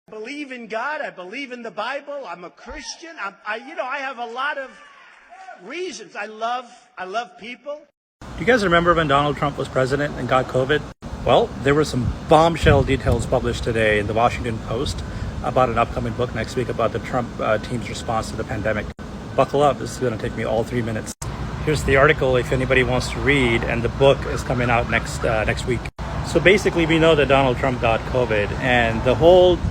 I believe in God. I believe in the Bible. I'm a Christian. I have a lot of reasons. I love people. Do you guys remember when Donald Trump was president and got COVID? Well, there were some bombshell details published today in the Washington Post about an upcoming book next week about the Trump team's response to the pandemic. Buckle up, this is going to take me all 3 minutes. Here's the article if anybody wants to read, and the book is coming out next week. So basically, we know that Donald Trump got COVID, and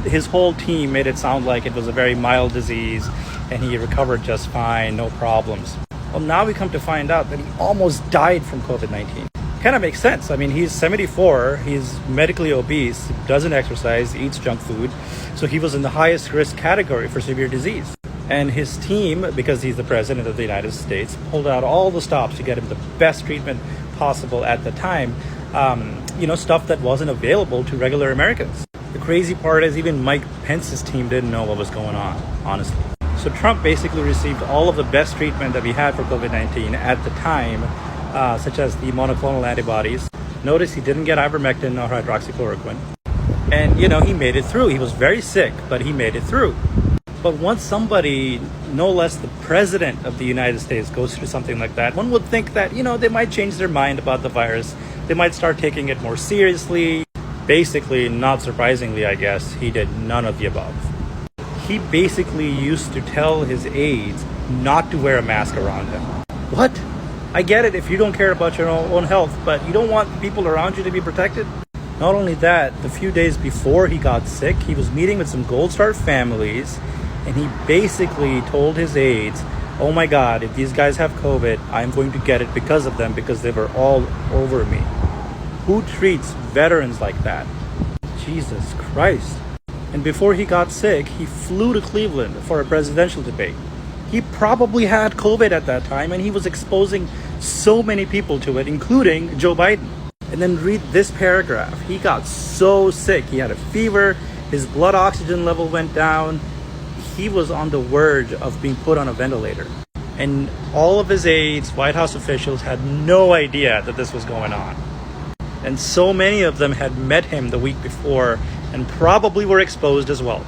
his whole team made it sound like it was a very mild disease, and he recovered just fine, no problems. Well, now we come to find out that he almost died from COVID-19. Kind of makes sense. I mean, he's 74, he's medically obese, doesn't exercise, eats junk food, so he was in the highest risk category for severe disease. And his team, because he's the president of the United States, pulled out all the stops to get him the best treatment possible at the time. Stuff that wasn't available to regular Americans. The crazy part is even Mike Pence's team didn't know what was going on, honestly. So Trump basically received all of the best treatment that we had for COVID-19 at the time, such as the monoclonal antibodies. Notice he didn't get ivermectin or hydroxychloroquine. And, he made it through. He was very sick, but he made it through. But once somebody, no less the president of the United States, goes through something like that, one would think that, they might change their mind about the virus. They might start taking it more seriously. Basically, not surprisingly, I guess, he did none of the above. He basically used to tell his aides not to wear a mask around him. What? I get it if you don't care about your own health, but you don't want people around you to be protected? Not only that, the few days before he got sick, he was meeting with some Gold Star families, and he basically told his aides, oh my God, if these guys have COVID, I'm going to get it because of them, because they were all over me. Who treats veterans like that? Jesus Christ. And before he got sick, he flew to Cleveland for a presidential debate. He probably had COVID at that time, and he was exposing so many people to it, including Joe Biden. And then read this paragraph. He got so sick. He had a fever. His blood oxygen level went down. He was on the verge of being put on a ventilator. And all of his aides, White House officials, had no idea that this was going on. And so many of them had met him the week before and probably were exposed as well.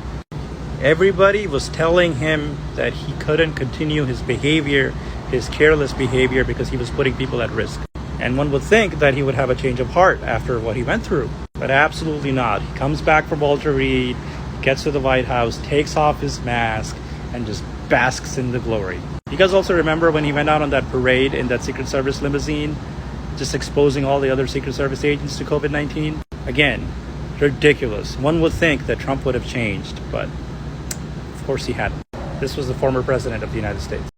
Everybody was telling him that he couldn't continue his behavior, his careless behavior, because he was putting people at risk. And one would think that he would have a change of heart after what he went through, but absolutely not. He comes back from Walter Reed, gets to the White House, takes off his mask, and just basks in the glory. You guys also remember when he went out on that parade in that Secret Service limousine, just exposing all the other Secret Service agents to COVID-19? Again, ridiculous. One would think that Trump would have changed, but of course he hadn't. This was the former president of the United States.